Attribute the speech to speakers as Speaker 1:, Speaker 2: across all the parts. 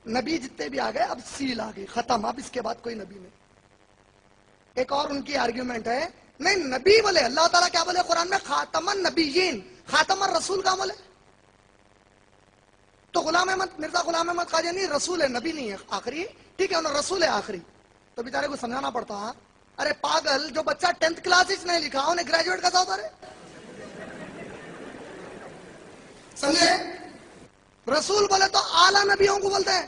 Speaker 1: نبی جتنے بھی آ گئے اب سیل آ گئی، ختم، اب اس کے بعد کوئی نبی نہیں۔ ایک اور ان کی آرگیومنٹ ہے، نہیں نبی بولے اللہ تعالیٰ کیا بولے قرآن میں؟ خاتم النبیین، خاتم الرسول کا بولے؟ تو غلام احمد مرزا غلام احمد قادیانی رسول ہے، نبی نہیں ہے آخری، ٹھیک ہے، انہوں رسول ہے آخری، تو بیچارے کو سمجھانا پڑتا۔ ارے پاگل، جو بچہ 10th کلاس نہیں لکھا انہیں گریجویٹ کا ہوتا رہے، سمجھے؟ رسول بولے تو اعلیٰ نبیوں کو بولتے ہیں۔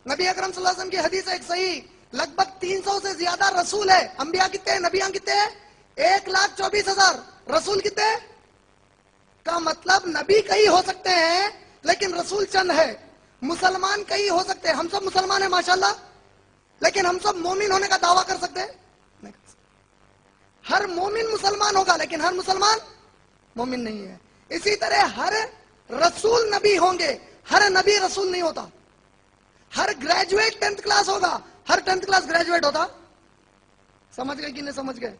Speaker 1: نبی اکرم صلی اللہ علیہ وسلم کی حدیث ہے ایک صحیح، لگ بھگ 300 سے زیادہ رسول ہے۔ انبیاء کتنے ہیں؟ نبیان کتنے ہیں؟ 1,24,000۔ رسول کتنے ہیں؟ کا مطلب نبی کئی ہو سکتے ہیں لیکن رسول چند ہے۔ مسلمان کئی ہو سکتے ہیں، ہم سب مسلمان ہیں ماشاءاللہ، لیکن ہم سب مومن ہونے کا دعویٰ کر سکتے ہیں؟ نہیں کر سکتے۔ ہر مومن مسلمان ہوگا لیکن ہر مسلمان مومن نہیں ہے۔ اسی طرح ہر رسول نبی ہوں گے، ہر نبی رسول نہیں ہوتا۔ ہر گریجویٹ 10th کلاس ہوگا، ہر 10th کلاس گریجویٹ ہوتا۔ سمجھ گئے کہ نہیں سمجھ گئے؟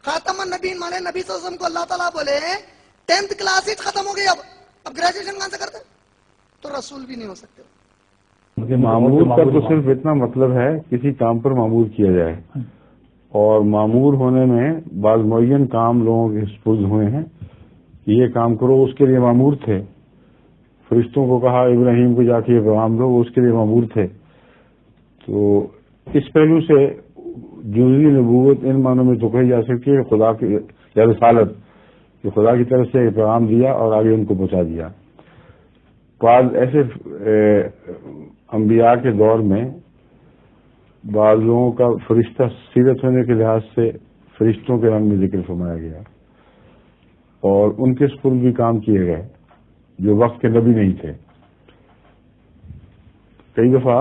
Speaker 1: خاتم النبیین مانے نبی صلی اللہ علیہ وسلم کو اللہ تعالیٰ بولے 10th کلاس ہی ختم ہو گئی، اب گریجویشن کہاں سے کرتے؟ تو رسول بھی نہیں ہو سکتے۔
Speaker 2: معمور کا تو صرف اتنا مطلب ہے کسی کام پر معمور کیا جائے، اور معمور ہونے میں بعض معین کام لوگوں کے سپرد ہوئے ہیں کہ یہ کام کرو، اس کے لیے معمور تھے۔ فرشتوں کو کہا ابراہیم کو جا کے یہ پیغام دو، وہ اس کے لیے معمور تھے۔ تو اس پہلو سے جزوی نبوت ان معنوں میں تو کہی جا سکتی ہے خدا کی یا رسالت، کہ خدا کی طرف سے یہ پیغام دیا اور آگے ان کو پہنچا دیا۔ بعض ایسے انبیاء کے دور میں بعض لوگوں کا فرشتہ سیرت ہونے کے لحاظ سے فرشتوں کے رنگ میں ذکر فرمایا گیا، اور ان کے سپرد بھی کام کیے گئے جو وقت کے نبی نہیں تھے۔ کئی دفعہ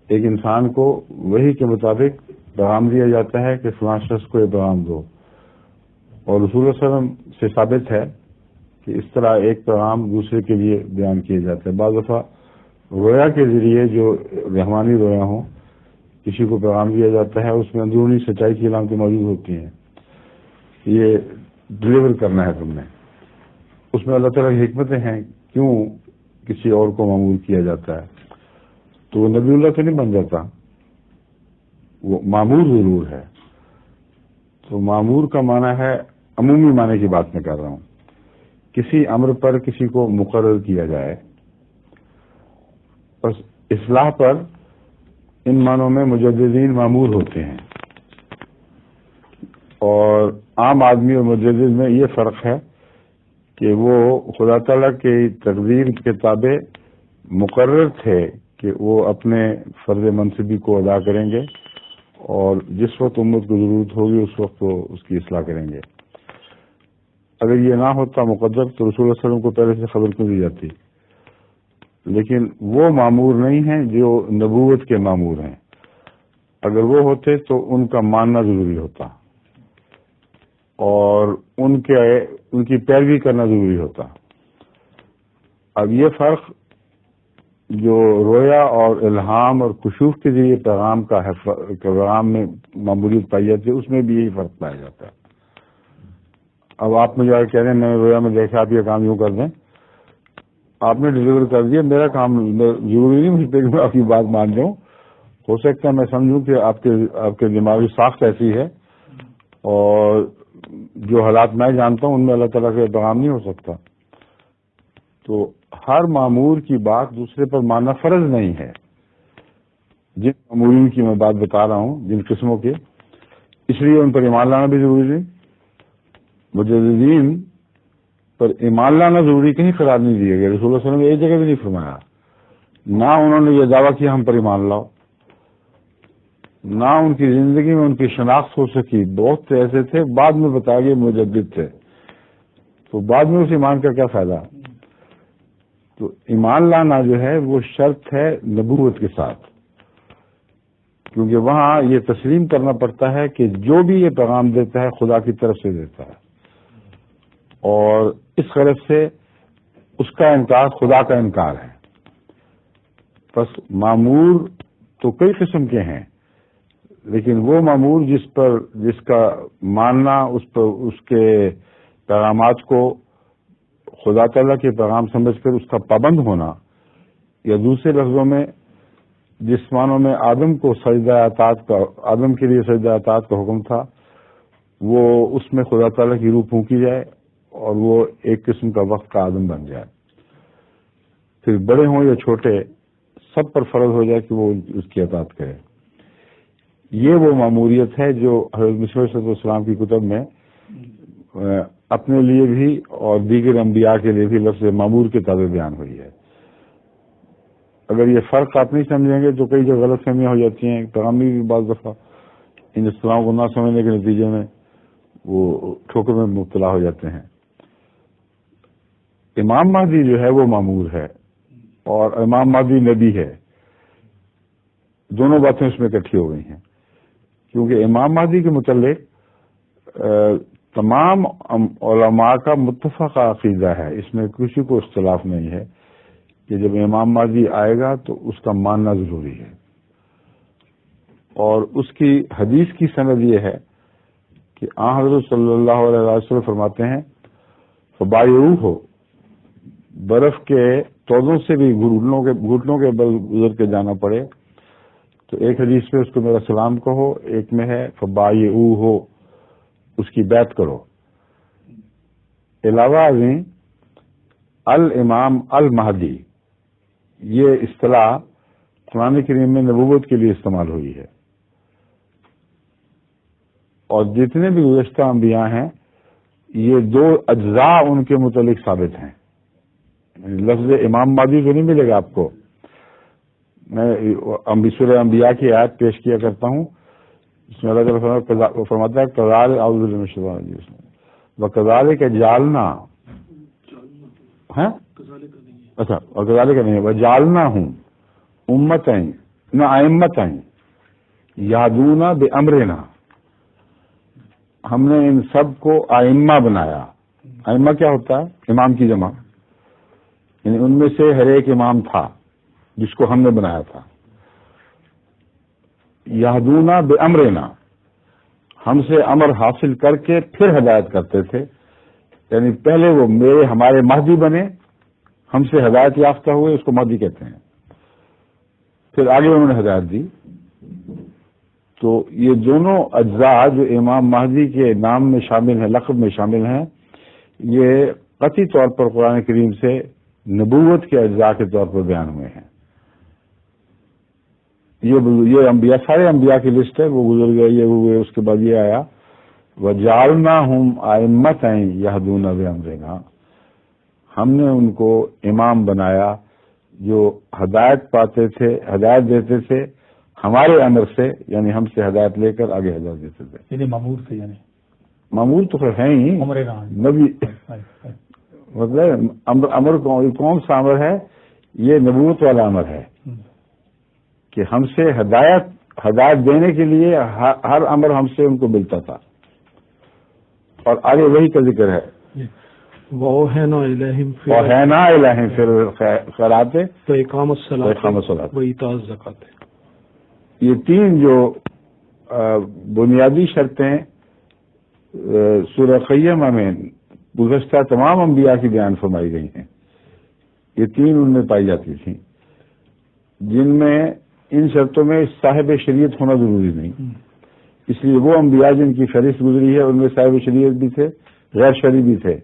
Speaker 2: ایک انسان کو وحی کے مطابق پیغام دیا جاتا ہے کہ فلاں شخص کو یہ پیغام دو، اور رسول اللہ صلی اللہ علیہ وسلم سے ثابت ہے کہ اس طرح ایک پیغام دوسرے کے لیے بیان کیا جاتا ہے۔ بعض دفعہ رویا کے ذریعے جو رحمانی رویا ہوں کسی کو پیغام دیا جاتا ہے، اس میں اندرونی سچائی کی علامتیں موجود ہوتی ہیں، یہ ڈلیور کرنا ہے تم نے، اس میں اللہ تعالیٰ کی حکمتیں ہیں کیوں کسی اور کو معمور کیا جاتا ہے۔ تو وہ نبی اللہ تو نہیں بن جاتا، وہ معمور ضرور ہے۔ تو معمور کا معنی ہے، عمومی معنی کی بات میں کر رہا ہوں، کسی امر پر کسی کو مقرر کیا جائے۔ بس اصلاح پر ان معنوں میں مجددین معمور ہوتے ہیں، اور عام آدمی اور مجدد میں یہ فرق ہے کہ وہ خدا تعالیٰ کی تقدیر کے تابع مقرر تھے کہ وہ اپنے فرض منصبی کو ادا کریں گے، اور جس وقت امت کو ضرورت ہوگی اس وقت وہ اس کی اصلاح کریں گے۔ اگر یہ نہ ہوتا مقدر تو رسول اللہ صلی اللہ علیہ وسلم کو پہلے سے خبر کیوں دی جاتی؟ لیکن وہ معمور نہیں ہیں جو نبوت کے معمور ہیں، اگر وہ ہوتے تو ان کا ماننا ضروری ہوتا اور ان کی پیروی کرنا ضروری ہوتا۔ اب یہ فرق جو رویا اور الہام اور کشوف کے ذریعے پیغام میں معمولیت پائی جاتی ہے، اس میں بھی یہی فرق پایا جاتا ہے۔ اب آپ مجھے کہہ رہے ہیں میں رویا میں دیکھا آپ یہ کام یوں کر دیں، آپ نے ڈلیور کر دیا، میرا کام ضروری نہیں مجھے کہ میں آپ کی بات مان جاؤں، ہو سکتا ہے میں سمجھوں کہ آپ کے دماغی ساخت ایسی ہے اور جو حالات میں جانتا ہوں ان میں اللہ تعالیٰ کا پیغام نہیں ہو سکتا۔ تو ہر معمور کی بات دوسرے پر ماننا فرض نہیں ہے۔ جن معمورین کی میں بات بتا رہا ہوں جن قسموں کے، اس لیے ان پر ایمان لانا بھی ضروری نہیں۔ مجددین پر ایمان لانا ضروری کہیں قرار نہیں دیا گیا، رسول اللہ صلی اللہ علیہ وسلم نے ایک جگہ بھی نہیں فرمایا، نہ انہوں نے یہ دعویٰ کیا ہم پر ایمان لاؤ، نہ ان کی زندگی میں ان کی شناخت ہو سکی۔ بہت سے ایسے تھے بعد میں بتایا گیا مجدد تھے، تو بعد میں اس ایمان کا کیا فائدہ؟ تو ایمان لانا جو ہے وہ شرط ہے نبوت کے ساتھ، کیونکہ وہاں یہ تسلیم کرنا پڑتا ہے کہ جو بھی یہ پیغام دیتا ہے خدا کی طرف سے دیتا ہے، اور اس غرض سے اس کا انکار خدا کا انکار ہے۔ بس معمور تو کئی قسم کے ہیں، لیکن وہ معمور جس کا ماننا، اس کے پیغامات کو خدا تعالیٰ کے پیغام سمجھ کر اس کا پابند ہونا، یا دوسرے لفظوں میں جس معنوں میں آدم کو آدم کے لیے سجدہ اطاعت کا حکم تھا، وہ اس میں خدا تعالیٰ کی روح پھونکی جائے اور وہ ایک قسم کا وقت کا آدم بن جائے، پھر بڑے ہوں یا چھوٹے سب پر فرض ہو جائے کہ وہ اس کی اطاعت کرے۔ یہ وہ ماموریت ہے جو حضرت مسیح علیہ السلام کی کتب میں اپنے لیے بھی اور دیگر انبیاء کے لیے بھی لفظ مامور کے تابع بیان ہوئی ہے۔ اگر یہ فرق آپ نہیں سمجھیں گے تو کئی جو غلط فہمیاں ہو جاتی ہیں، پیغامی بھی بعض دفعہ ان اصطلاحوں کو نہ سمجھنے کے نتیجے میں وہ ٹھوکر میں مبتلا ہو جاتے ہیں۔ امام مہدی جو ہے وہ مامور ہے اور امام مہدی نبی ہے، دونوں باتیں اس میں اکٹھی ہو گئی ہیں، کیونکہ امام مہدی کے متعلق تمام علماء کا متفق عقیدہ ہے، اس میں کسی کو اختلاف نہیں ہے کہ جب امام مہدی آئے گا تو اس کا ماننا ضروری ہے، اور اس کی حدیث کی سند یہ ہے کہ حضرت صلی اللہ علیہ وسلم فرماتے ہیں فبایعوہ، برف کے تودوں سے بھی گھٹنوں کے بل گزر کے جانا پڑے تو ایک حدیث میں اس کو میرا سلام کہو، ایک میں ہے فبایعوہ، اس کی بیعت کرو۔ علاوہ ازیں الامام المہدی یہ اصطلاح قرآن کریم میں نبوت کے لیے استعمال ہوئی ہے، اور جتنے بھی گزشتہ انبیاء ہیں یہ دو اجزاء ان کے متعلق ثابت ہیں۔ لفظ امام مہدی تو نہیں ملے گا آپ کو، میں سورہ انبیاء کی آیت پیش کیا کرتا ہوں، اس میں اللہ تعالیٰ فرماتا ہے کذالک اعوذ باللہ من الشیطان الرجیم وکذالک جعلنا، اچھا وکذالک نہیں ہے، وجعلناہم امتین نہ ائمتین یہدون بامرنا، ہم نے ان سب کو ائمہ بنایا۔ ائمہ کیا ہوتا ہے؟ امام کی جمع، یعنی ان میں سے ہر ایک امام تھا جس کو ہم نے بنایا تھا۔ یہدون بامرنا، ہم سے امر حاصل کر کے پھر ہدایت کرتے تھے، یعنی پہلے وہ ہمارے مہدی بنے، ہم سے ہدایت یافتہ ہوئے، اس کو مہدی کہتے ہیں، پھر آگے انہوں نے ہدایت دی۔ تو یہ دونوں اجزاء جو امام مہدی کے نام میں شامل ہیں، لقب میں شامل ہیں، یہ قطعی طور پر قرآن کریم سے نبوت کے اجزاء کے طور پر بیان ہوئے ہیں۔ یہ انبیاء، سارے انبیاء کی لسٹ ہے، وہ گزر گئے، یہ ہوئے، اس کے بعد یہ آیا وَجَعَلْنَاهُمْ أَئِمَّةً يَهْدُونَ بِأَمْرِنَا، ہم نے ان کو امام بنایا جو ہدایت پاتے تھے، ہدایت دیتے تھے ہمارے امر سے، یعنی ہم سے ہدایت لے کر آگے ہدایت دیتے تھے۔
Speaker 3: یعنی مامور سے، یعنی
Speaker 2: مامور تو پھر ہیں ہی نبی، مطلب امر کون سا امر ہے؟ یہ نبوت والا امر ہے کہ ہم سے ہدایت دینے کے لیے ہر امر ہم سے ان کو ملتا تھا، اور آگے وہی کا ذکر ہے
Speaker 3: وَأَوْحَيْنَا إِلَيْهِمْ
Speaker 2: وَأَوْحَيْنَا إِلَيْهِمْ فِي الْخَيْرَاتِ
Speaker 3: وَإِقَامَ
Speaker 2: الصَّلَاةِ
Speaker 3: وَإِيتَاءِ الزَّكَاةِ،
Speaker 2: یہ تین جو بنیادی شرطیں سورہ قیمہ میں گزشتہ تمام انبیاء کی بیان فرمائی گئی ہیں، یہ تین ان میں پائی جاتی تھیں، جن میں ان شرطوں میں صاحب شریعت ہونا ضروری نہیں، اس لیے وہ انبیاء جن کی فہرست گزری ہے ان میں صاحب شریعت بھی تھے، غیر شرعی بھی تھے،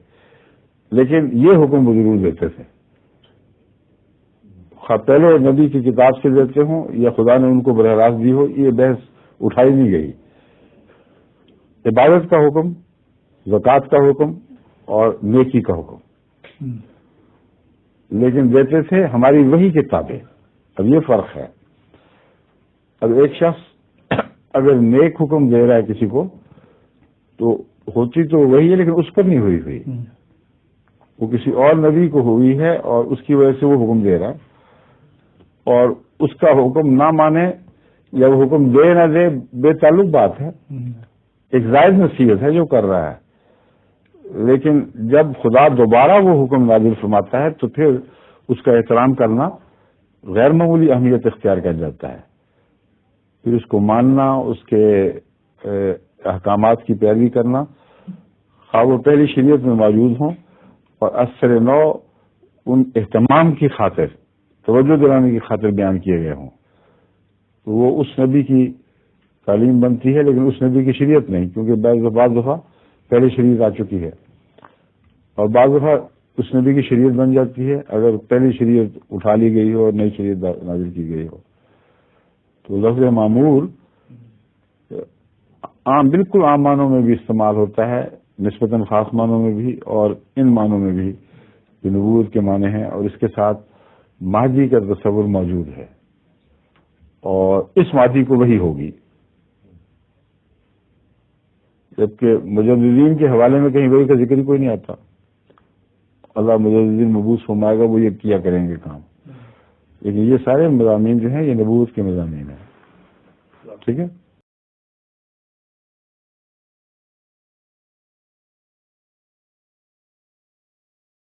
Speaker 2: لیکن یہ حکم وہ ضرور دیتے تھے، خواہ پہلے نبی کی کتاب سے دیتے ہوں یا خدا نے ان کو براہ راست دی ہو، یہ بحث اٹھائی نہیں گئی۔ عبادت کا حکم، زکوٰۃ کا حکم اور نیکی کا حکم، لیکن دیتے تھے ہماری وحی کے تابع۔ اب یہ فرق ہے، اب ایک شخص اگر نیک حکم دے رہا ہے کسی کو تو ہوتی تو وہی ہے، لیکن اس پر نہیں ہوئی، وہ کسی اور نبی کو ہوئی ہے اور اس کی وجہ سے وہ حکم دے رہا ہے، اور اس کا حکم نہ مانے یا وہ حکم دے نہ دے بے تعلق بات ہے، ایک زائد نصیحت ہے جو کر رہا ہے، لیکن جب خدا دوبارہ وہ حکم نازل فرماتا ہے تو پھر اس کا احترام کرنا غیر معمولی اہمیت اختیار کر جاتا ہے، پھر اس کو ماننا، اس کے احکامات کی پیروی کرنا، خواہ وہ پہلی شریعت میں موجود ہوں اور اثر نو ان اہتمام کی خاطر، توجہ دلانے کی خاطر بیان کیے گئے ہوں، تو وہ اس نبی کی تعلیم بنتی ہے، لیکن اس نبی کی شریعت نہیں، کیونکہ بعض دفعہ پہلے شریعت آ چکی ہے، اور بعض دفعہ اس نبی کی شریعت بن جاتی ہے اگر پہلی شریعت اٹھا لی گئی ہو اور نئی شریعت نازل کی گئی ہو۔ تو لفظ معمور عام، بالکل عام معنوں میں بھی استعمال ہوتا ہے، نسبتاً خاص معنوں میں بھی، اور ان معنوں میں بھی جو نبوت کے معنی ہیں، اور اس کے ساتھ مہدی کا تصور موجود ہے، اور اس مہدی کو وہی ہوگی، جبکہ مجددین کے حوالے میں کہیں وہی کا ذکر ہی کوئی نہیں آتا۔ اللہ مجددین مبعوث فرمائے گا، وہ یہ کیا کریں گے کام، لیکن یہ سارے مضامین جو ہیں یہ نبوت کے مضامین ہیں، ٹھیک ہے۔